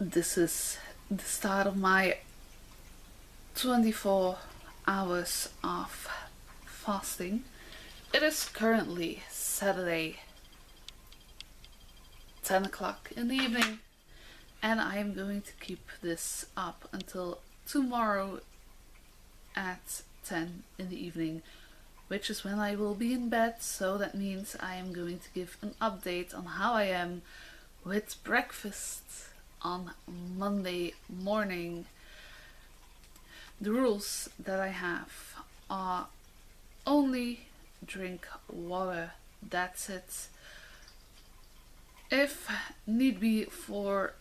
this is the start of my 24 hours of fasting. It is currently Saturday, 10 o'clock in the evening, and I am going to keep this up until tomorrow at 10 in the evening, which is when I will be in bed. So that means I am going to give an update on how I am with breakfast on Monday morning. The rules that I have are only drink water, that's it. If need be for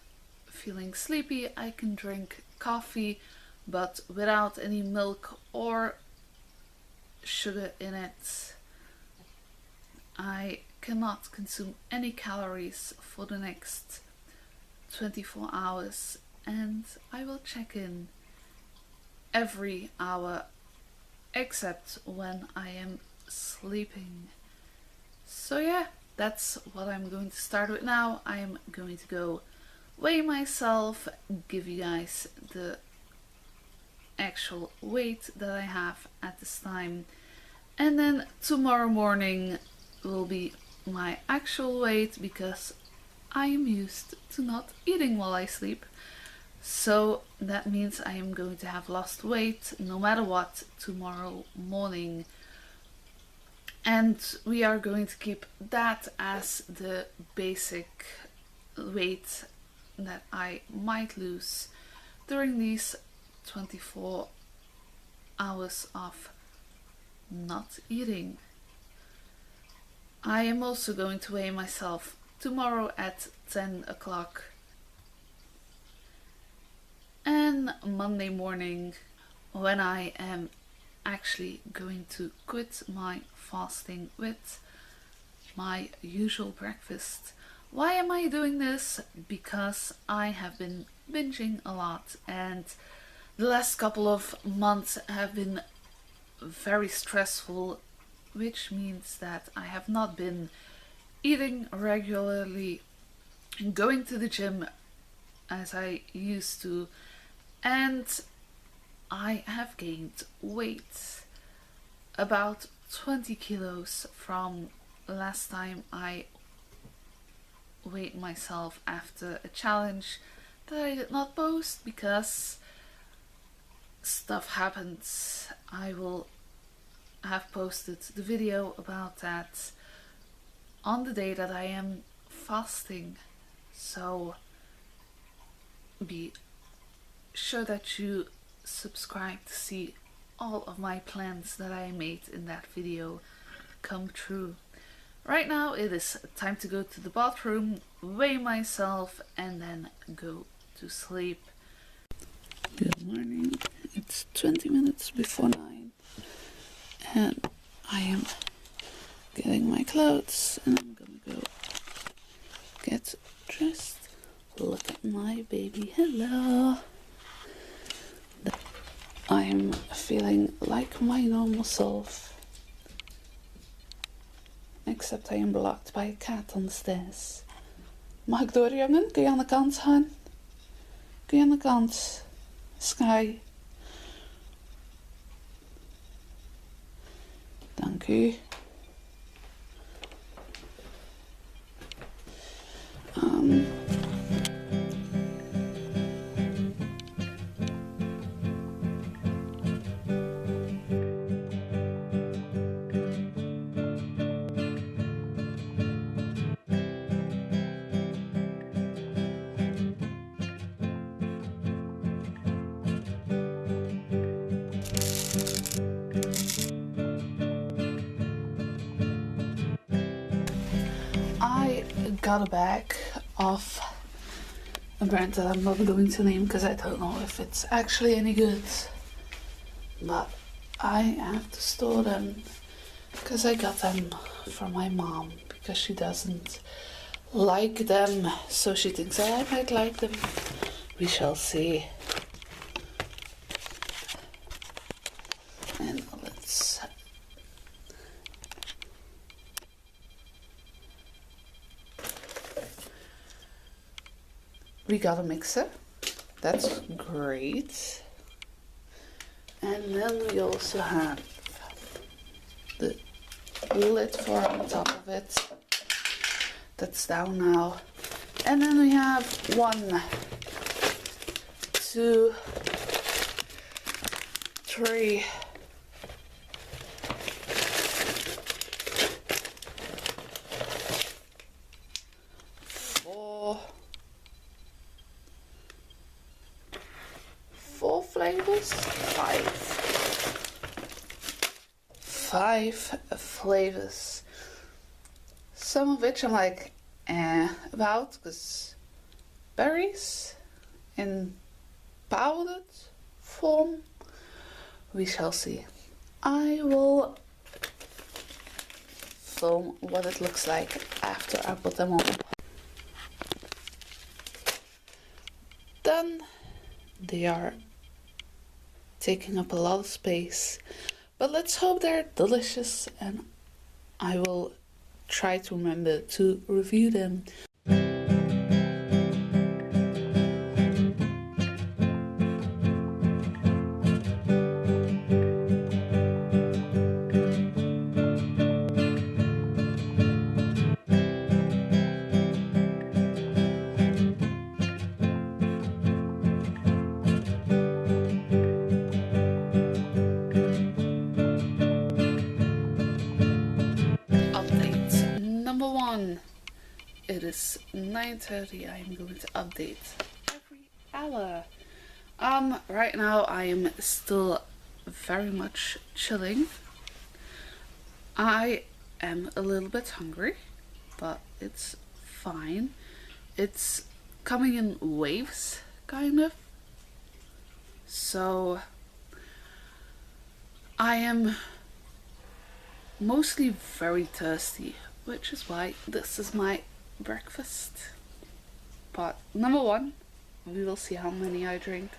feeling sleepy, I can drink coffee, but without any milk or sugar in it. I cannot consume any calories for the next 24 hours, and I will check in every hour except when I am sleeping. So yeah, that's what I'm going to start with now. I am going to go weigh myself, give you guys the actual weight that I have at this time, and then tomorrow morning will be my actual weight, because I am used to not eating while I sleep. So that means I am going to have lost weight no matter what tomorrow morning. And we are going to keep that as the basic weight that I might lose during these 24 hours of not eating. I am also going to weigh myself tomorrow at 10 o'clock. And Monday morning, when I am actually going to quit my fasting with my usual breakfast. Why am I doing this? Because I have been binging a lot, and the last couple of months have been very stressful, which means that I have not been eating regularly, going to the gym as I used to, and I have gained weight, about 20 kilos from last time I weighed myself after a challenge that I did not post because stuff happens. I will have posted the video about that on the day that I am fasting, so be sure that you subscribe to see all of my plans that I made in that video come true. Right now it is time to go to the bathroom, weigh myself, and then go to sleep. Good morning. It's 20 minutes before 9 and I am getting my clothes and I'm gonna go get dressed. Look at my baby. Hello. I'm feeling like my normal self, except I am blocked by a cat on the stairs. Mag ik door, jongen? Kun je aan de kant gaan? Kun je aan de kant? Sky. Dank u. I got a bag of a brand that I'm not going to name because I don't know if it's actually any good, but I have to store them because I got them from my mom because she doesn't like them, so she thinks I might like them. We shall see. And let's we got a mixer. That's great. And then we also have the lid for on top of it. That's down now. And then we have 1, 2, 3, 4 flavors, 5 flavors. Some of which I'm like about, because berries in powdered form. We shall see. I will film what it looks like after I put them on. Done. They are taking up a lot of space, but let's hope they're delicious, and I will try to remember to review them. Update number 1. It is 9:30. I am going to update every hour. Right now I am still very much chilling. I am a little bit hungry, but it's fine. It's coming in waves, kind of. So I am mostly very thirsty, which is why this is my breakfast. But number 1, we will see how many I drink.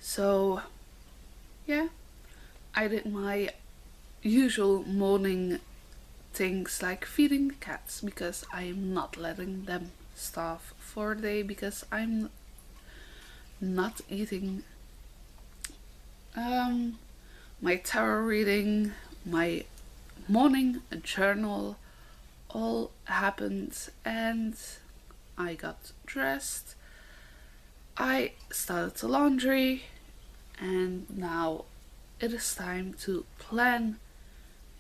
So yeah, I did my usual morning things like feeding the cats, because I am not letting them starve for a day, because I'm not eating. My tarot reading, my morning journal all happened, and I got dressed. I started the laundry, and now it is time to plan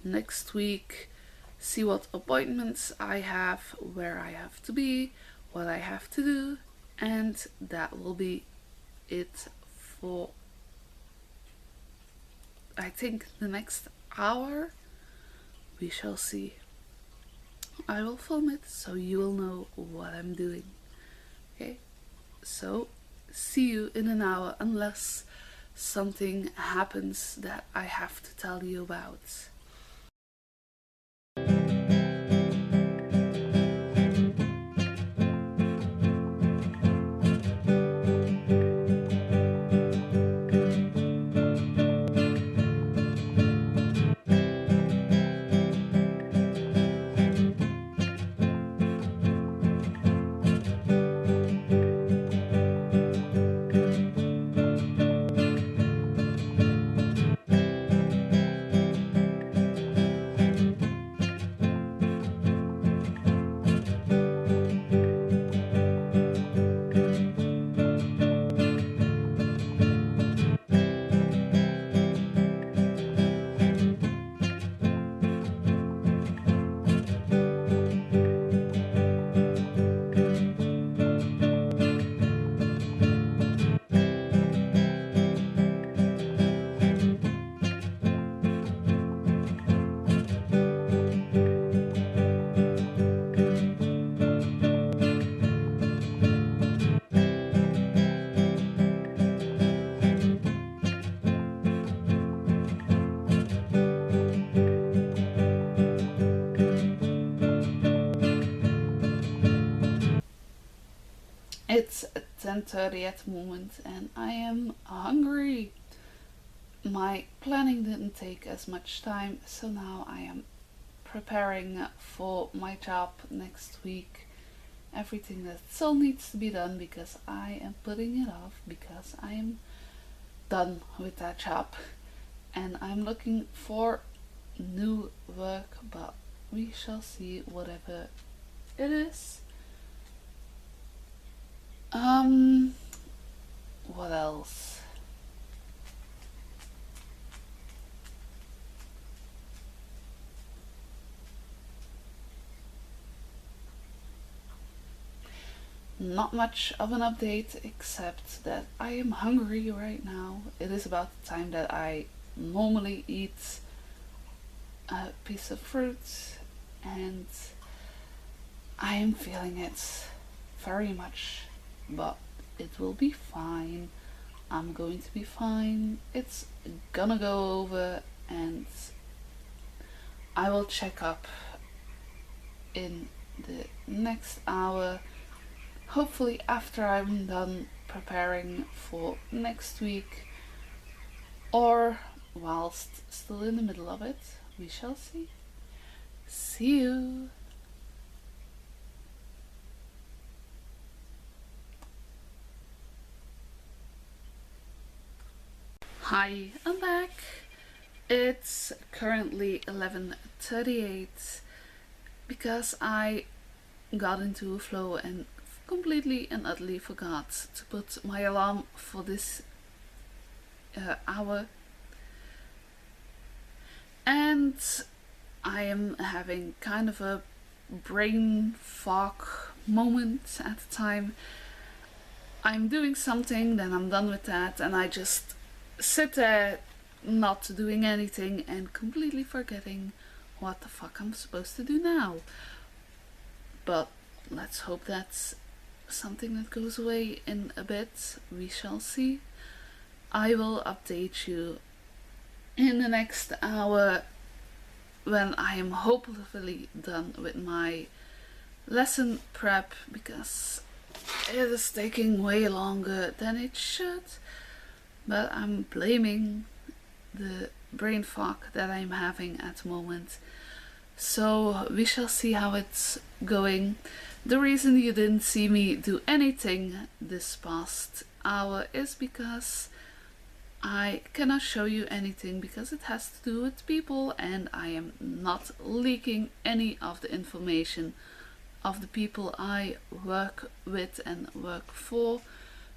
next week, see what appointments I have, where I have to be, what I have to do, and that will be it for, I think, the next hour. We shall see. I will film it so you will know what I'm doing. Okay, so see you in an hour, unless something happens that I have to tell you about. It's 10:30 at the moment, and I am hungry. My planning didn't take as much time, so now I am preparing for my job next week. Everything that still needs to be done because I am putting it off because I am done with that job and I'm looking for new work, but we shall see whatever it is. What else? Not much of an update except that I am hungry right now. It is about the time that I normally eat a piece of fruit and I am feeling it very much, but it will be fine. I'm going to be fine. It's gonna go over and I will check up in the next hour. Hopefully after I'm done preparing for next week or whilst still in the middle of it. We shall see. See you. Hi, I'm back. It's currently 11:38 because I got into a flow and completely and utterly forgot to put my alarm for this hour, and I am having kind of a brain fog moment at the time. I'm doing something, then I'm done with that, and I just sit there not doing anything and completely forgetting what the fuck I'm supposed to do now. But let's hope that's something that goes away in a bit. We shall see. I will update you in the next hour when I am hopefully done with my lesson prep, because it is taking way longer than it should, but I'm blaming the brain fog that I'm having at the moment. So we shall see how it's going. The reason you didn't see me do anything this past hour is because I cannot show you anything because it has to do with people and I am not leaking any of the information of the people I work with and work for.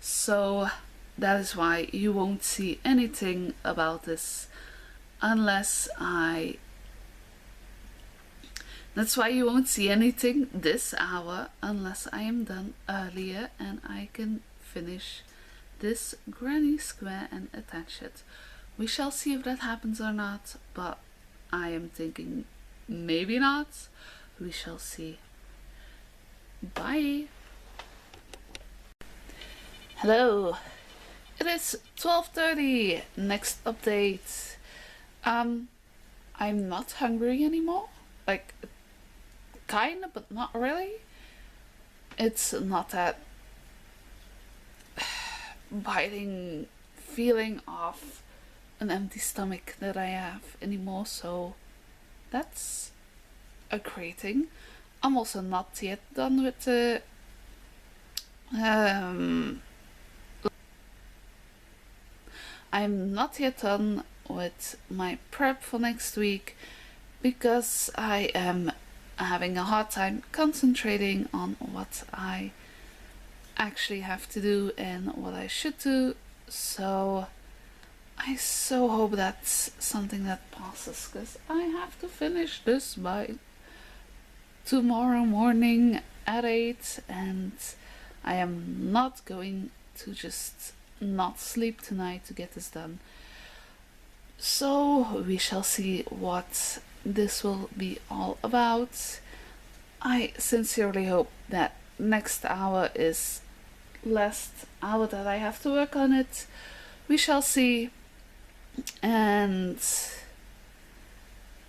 So that is why you won't see anything about this unless That's why you won't see anything this hour unless I am done earlier and I can finish this granny square and attach it. We shall see if that happens or not, but I am thinking maybe not. We shall see. Bye. Hello. It is 12:30. Next update. I'm not hungry anymore. Like, kinda, but not really. It's not that biting feeling of an empty stomach that I have anymore, so that's a great thing. I'm also not yet done with the I'm not yet done with my prep for next week because I am having a hard time concentrating on what I actually have to do and what I should do. So I so hope that's something that passes, because I have to finish this by tomorrow morning at 8 and I am not going to just not sleep tonight to get this done. So we shall see what this will be all about. I sincerely hope that next hour is last hour that I have to work on it. We shall see. And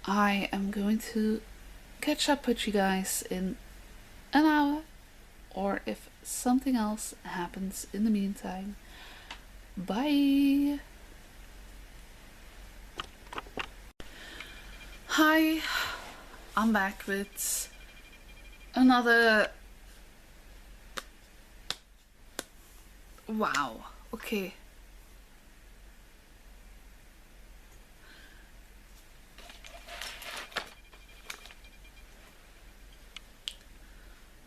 I am going to catch up with you guys in an hour, or if something else happens in the meantime. Bye. Hi, I'm back with another. Wow, okay.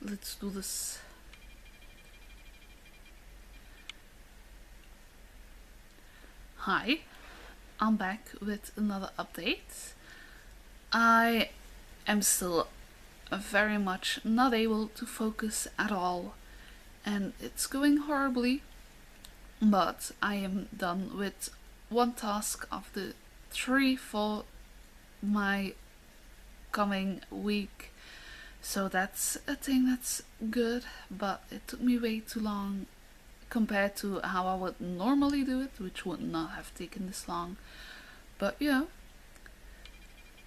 Let's do this. Hi, I'm back with another update. I am still very much not able to focus at all, and it's going horribly, but I am done with one task of the three for my coming week. So that's a thing that's good, but it took me way too long compared to how I would normally do it, which would not have taken this long. But yeah,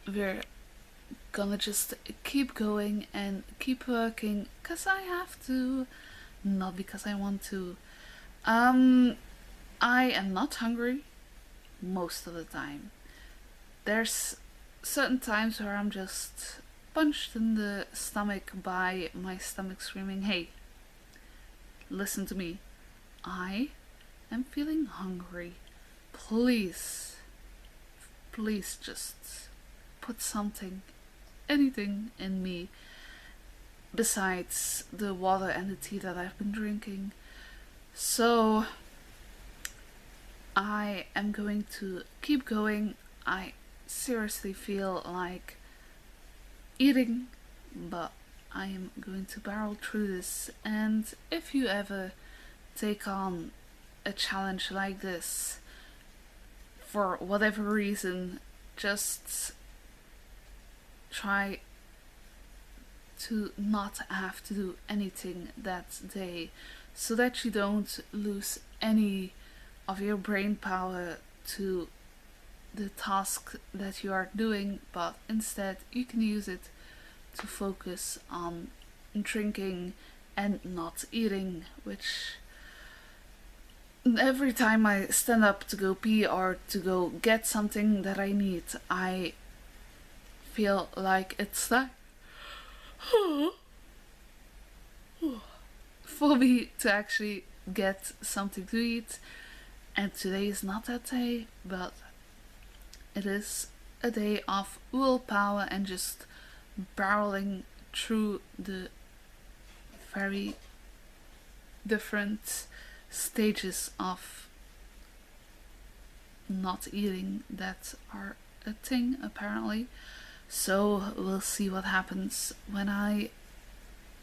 we're gonna just keep going and keep working because I have to, not because I want to. I am not hungry most of the time. There's certain times where I'm just punched in the stomach by my stomach screaming, "Hey, listen to me. I am feeling hungry. Please, please just put something, anything in me besides the water and the tea that I've been drinking." So I am going to keep going. I seriously feel like eating, but I am going to barrel through this. And if you ever take on a challenge like this, for whatever reason, just try to not have to do anything that day so that you don't lose any of your brain power to the task that you are doing, but instead you can use it to focus on drinking and not eating, which every time I stand up to go pee or to go get something that I need, I feel like it's time for me to actually get something to eat. And today is not that day, but it is a day of willpower and just barreling through the very different stages of not eating that are a thing apparently. So we'll see what happens when I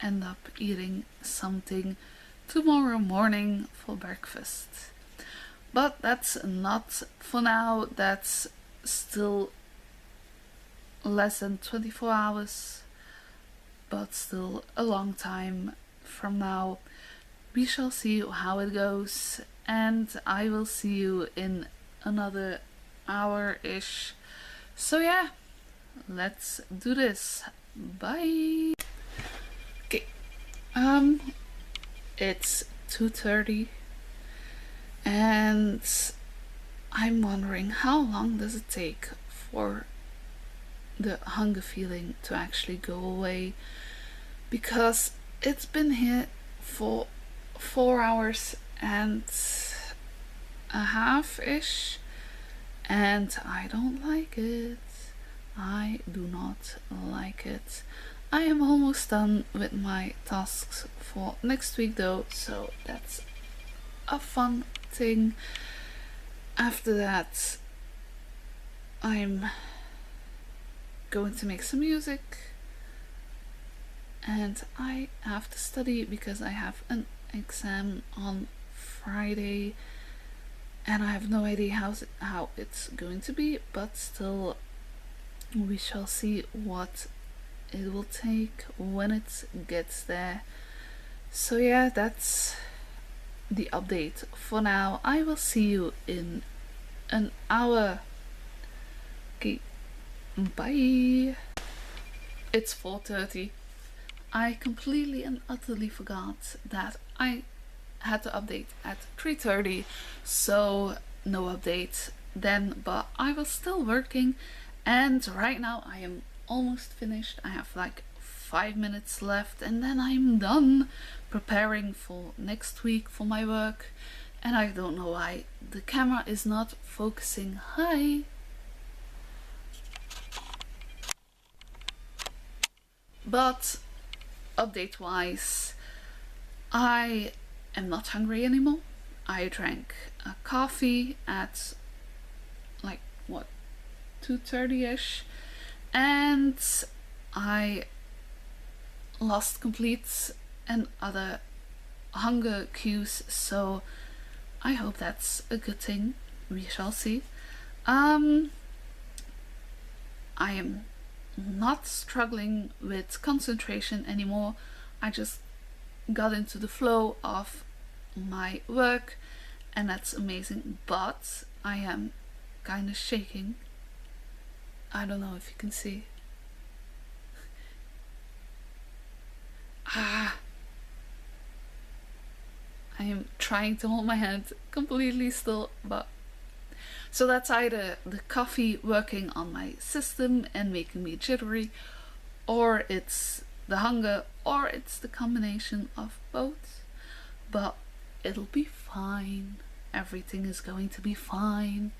end up eating something tomorrow morning for breakfast. But that's not for now. That's still less than 24 hours, but still a long time from now. We shall see how it goes, and I will see you in another hour-ish. So yeah, let's do this. Bye. Okay. It's 2:30 and I'm wondering how long does it take for the hunger feeling to actually go away, because it's been here for 4 hours and a half-ish and I don't like it. I do not like it. I am almost done with my tasks for next week though, so that's a fun thing. After that, I'm going to make some music and I have to study because I have an exam on Friday and I have no idea how it's going to be, but still we shall see what it will take when it gets there. So yeah, that's the update for now. I will see you in an hour. Okay, bye. It's 4:30. I completely and utterly forgot that I had to update at 3:30, so no update then, but I was still working and right now I am almost finished. I have like 5 minutes left and then I'm done preparing for next week for my work. And I don't know why the camera is not focusing. Hi! But update wise, I am not hungry anymore. I drank a coffee at like what, 2:30ish, and I lost complete and other hunger cues, so I hope that's a good thing. We shall see. I am not struggling with concentration anymore. I just got into the flow of my work and that's amazing, but I am kind of shaking. I don't know if you can see. I am trying to hold my hand completely still, but so that's either the coffee working on my system and making me jittery, or it's the hunger, or it's the combination of both. But it'll be fine. Everything is going to be fine.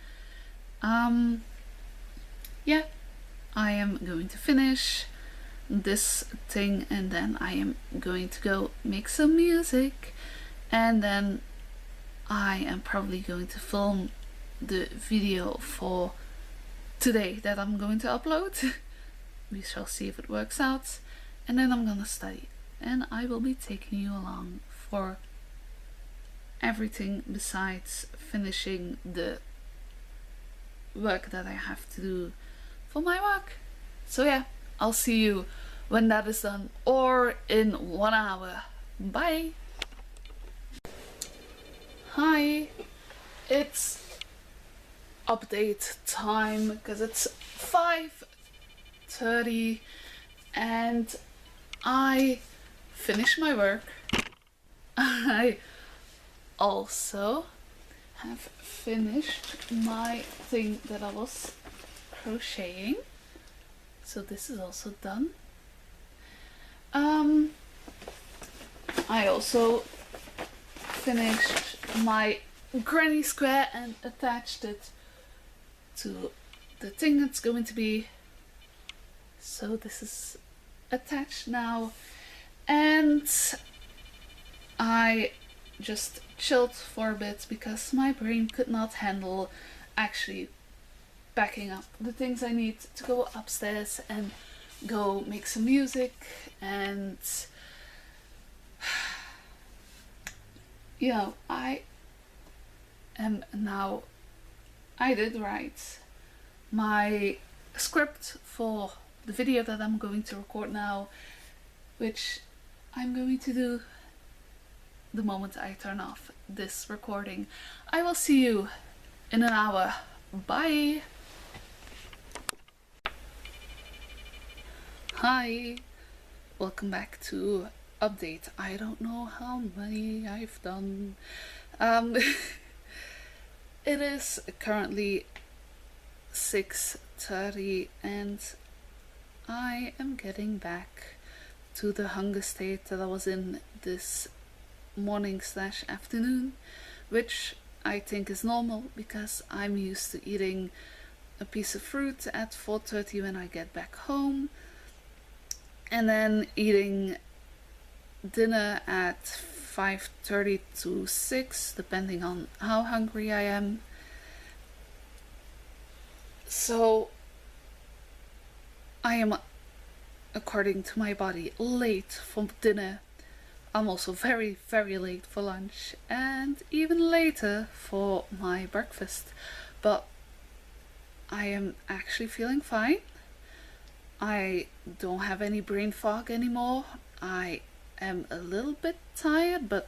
Yeah, I am going to finish this thing and then I am going to go make some music, and then I am probably going to film the video for today that I'm going to upload. We shall see if it works out, and then I'm gonna study and I will be taking you along for everything besides finishing the work that I have to do for my work. So yeah, I'll see you when that is done, or in 1 hour. Bye! Hi! It's update time because it's 5:30 and I finished my work. I also have finished my thing that I was crocheting, so this is also done. I also finished my granny square and attached it to the thing that's going to be, so this is attached now, and I just chilled for a bit because my brain could not handle actually backing up the things I need to go upstairs and go make some music. And you know, I did write my script for the video that I'm going to record now, which I'm going to do the moment I turn off this recording. I will see you in an hour. Bye! Hi! Welcome back to update. I don't know how many I've done. It is currently 6:30 and I am getting back to the hunger state that I was in this morning/afternoon, which I think is normal because I'm used to eating a piece of fruit at 4:30 when I get back home, and then eating dinner at 5:30 to 6, depending on how hungry I am. So I am, according to my body, late for dinner. I'm also very, very late for lunch and even later for my breakfast. But I am actually feeling fine. I don't have any brain fog anymore. I am a little bit tired, but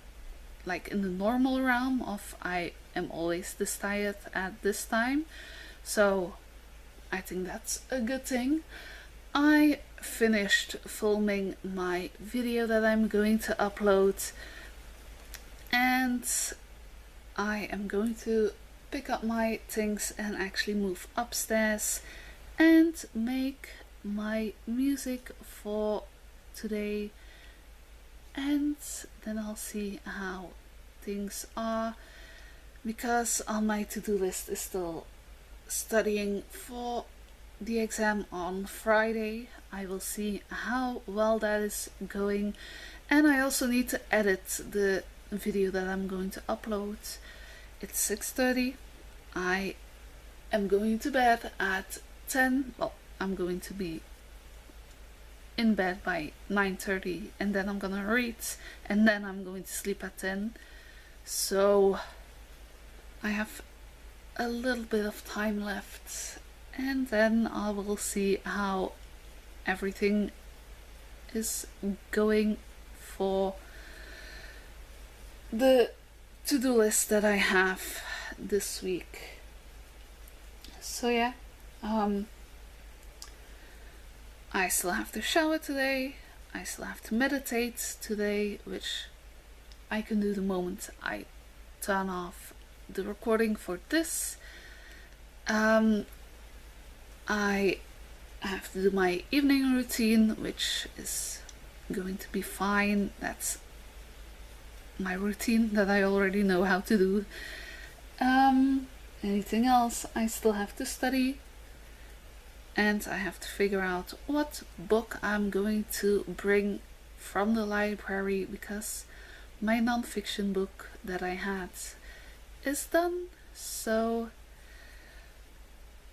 like in the normal realm of I am always this tired at this time. So I think that's a good thing. I finished filming my video that I'm going to upload, and I am going to pick up my things and actually move upstairs and make my music for today, and then I'll see how things are, because on my to-do list is still studying for the exam on Friday. I will see how well that is going, and I also need to edit the video that I'm going to upload. It's 6:30. I am going to bed at 10. Well, I'm going to be in bed by 9:30, and then I'm gonna read, and then I'm going to sleep at 10. So I have a little bit of time left, and then I will see how everything is going for the to-do list that I have this week. So yeah, I still have to shower today. I still have to meditate today, which I can do the moment I turn off the recording for this. I have to do my evening routine, which is going to be fine. That's my routine that I already know how to do. Anything else, I still have to study, and I have to figure out what book I'm going to bring from the library, because my non-fiction book that I had is done. So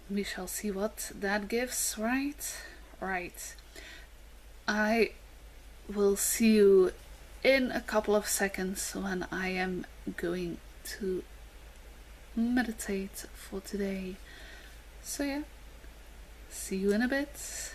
we shall see what that gives, right? Right. I will see you in a couple of seconds when I am going to meditate for today. So yeah, see you in a bit.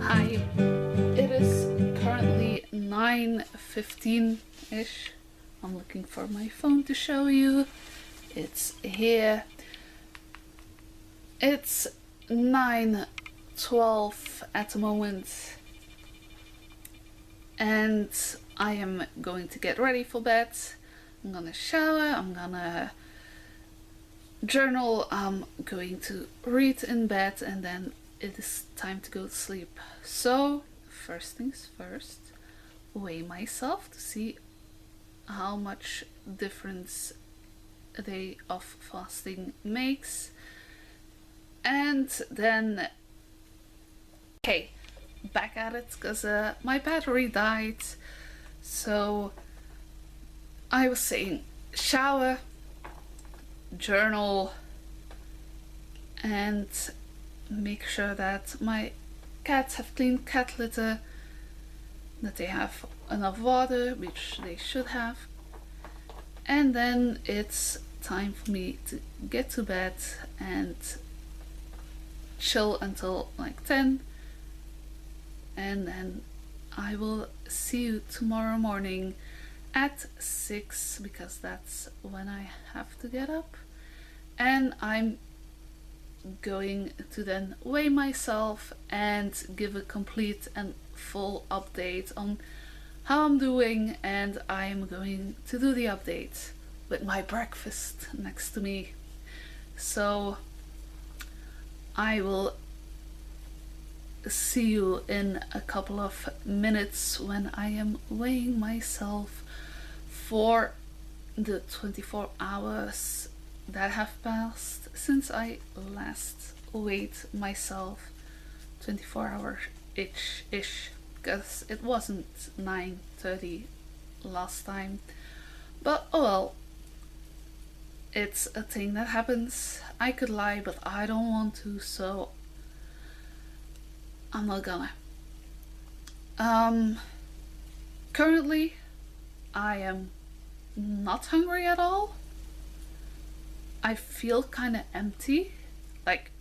Hi, it is currently 9:15-ish. I'm looking for my phone to show you. It's here. It's 9:12 at the moment, and I am going to get ready for bed. I'm gonna shower, I'm gonna journal, I'm going to read in bed, and then it is time to go to sleep. So first things first, weigh myself to see how much difference a day of fasting makes. And then, okay, back at it, because my battery died. So I was saying, shower, journal, and make sure that my cats have clean cat litter, that they have enough water, which they should have. And then it's time for me to get to bed and chill until like 10, and then I will see you tomorrow morning at 6, because that's when I have to get up, and I'm going to then weigh myself and give a complete and full update on how I'm doing, and I'm going to do the update with my breakfast next to me. So I will see you in a couple of minutes when I am weighing myself for the 24 hours that have passed since I last weighed myself. 24 hours ish, because it wasn't 9:30 last time. But oh well, it's a thing that happens. I could lie, but I don't want to, so I'm not gonna. Currently I am not hungry at all. I feel kind of empty, like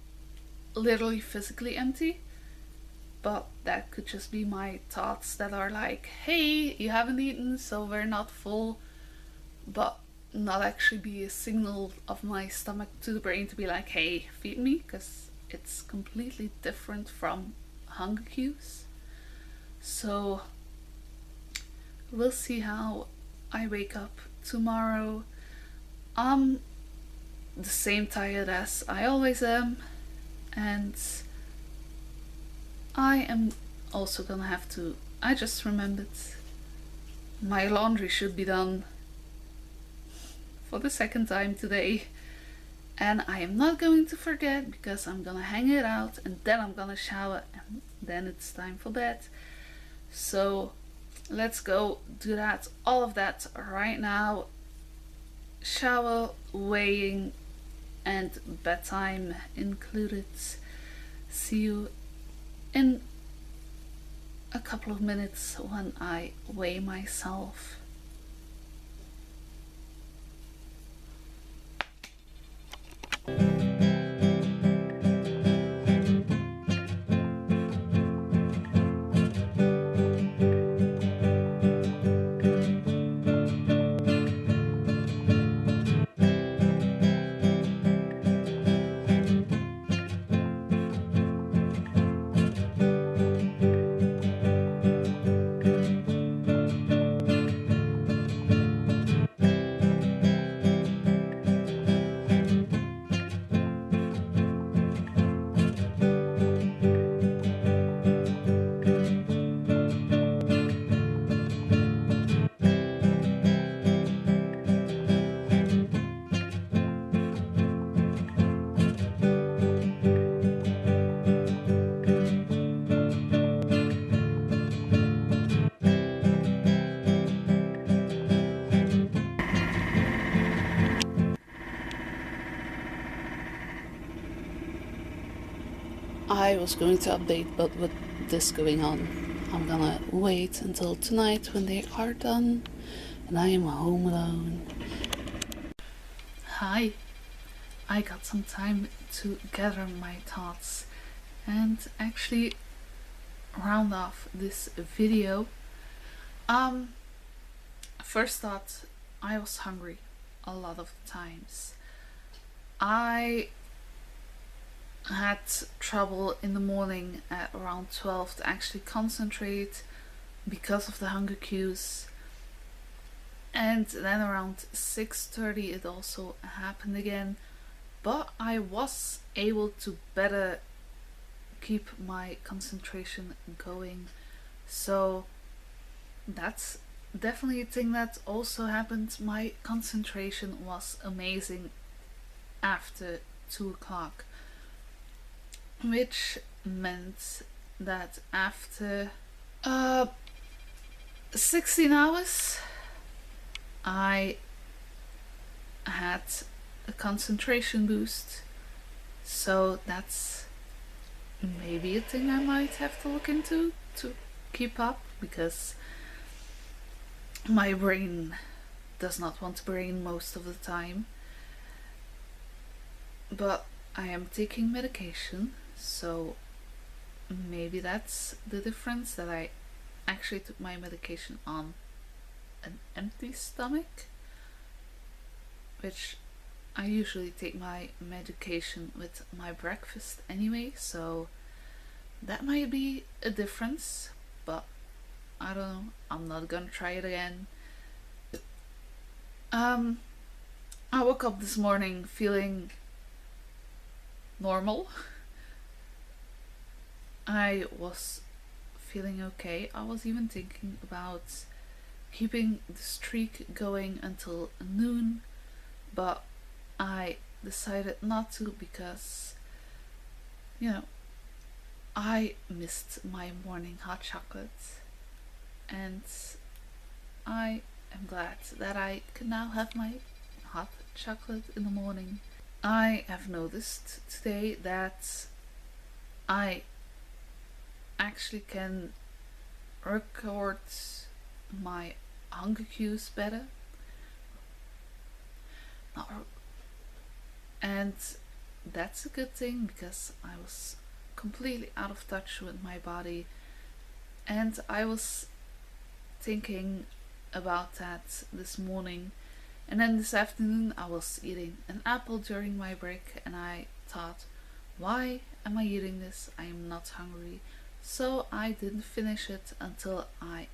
literally physically empty. But that could just be my thoughts that are like, hey, you haven't eaten, so we're not full. But not actually be a signal of my stomach to the brain to be like, hey, feed me, because it's completely different from hunger cues. So we'll see how I wake up tomorrow. I'm the same tired as I always am, and I am also gonna have to. I just remembered my laundry should be done for the second time today, and I am not going to forget because I'm gonna hang it out and then I'm gonna shower and then it's time for bed. So let's go do that, all of that right now. Shower, weighing, and bedtime included. See you in a couple of minutes when I weigh myself. I was going to update, but with this going on, I'm gonna wait until tonight when they are done and I am home alone. Hi, I got some time to gather my thoughts and actually round off this video. First thought, I was hungry a lot of times. I had trouble in the morning at around 12 to actually concentrate because of the hunger cues, and then around 6:30 it also happened again, but I was able to better keep my concentration going. So that's definitely a thing that also happened. My concentration was amazing after 2 o'clock, which meant that after 16 hours I had a concentration boost. So that's maybe a thing I might have to look into to keep up, because my brain does not want to brain most of the time. But I am taking medication, so maybe that's the difference, that I actually took my medication on an empty stomach, which I usually take my medication with my breakfast anyway, so that might be a difference, but I don't know, I'm not gonna try it again. I woke up this morning feeling normal. I was feeling okay. I was even thinking about keeping the streak going until noon, but I decided not to because, I missed my morning hot chocolate, and I am glad that I can now have my hot chocolate in the morning. I have noticed today that I actually can record my hunger cues better. And that's a good thing because I was completely out of touch with my body, and I was thinking about that this morning. And then this afternoon I was eating an apple during my break, and I thought, why am I eating this? I am not hungry. So I didn't finish it until I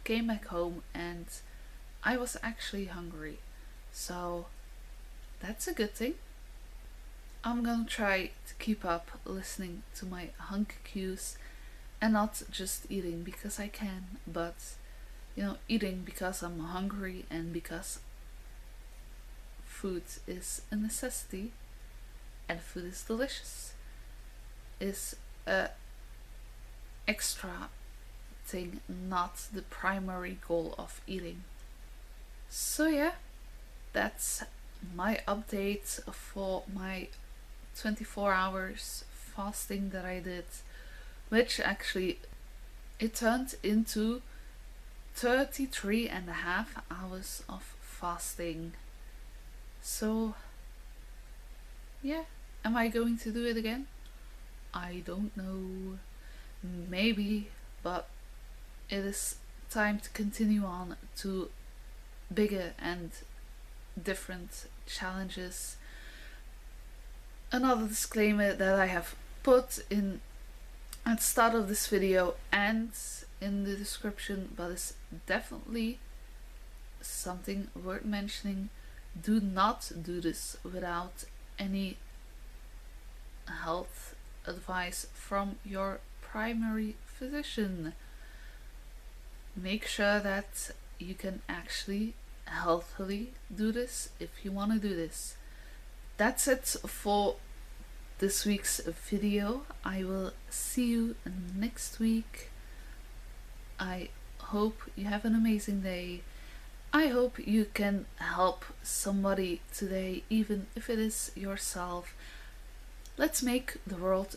came back home and I was actually hungry. So that's a good thing. I'm gonna try to keep up listening to my hunger cues and not just eating because I can, but eating because I'm hungry and because food is a necessity and food is delicious is a extra thing, not the primary goal of eating. So yeah, that's my update for my 24 hours fasting that I did, which actually it turned into 33 and a half hours of fasting. So yeah, am I going to do it again? I don't know. Maybe, but it is time to continue on to bigger and different challenges. Another disclaimer that I have put in at the start of this video and in the description, but it's definitely something worth mentioning. Do not do this without any health advice from your primary physician. Make sure that you can actually healthily do this if you want to do this. That's it for this week's video. I will see you next week. I hope you have an amazing day. I hope you can help somebody today, even if it is yourself. Let's make the world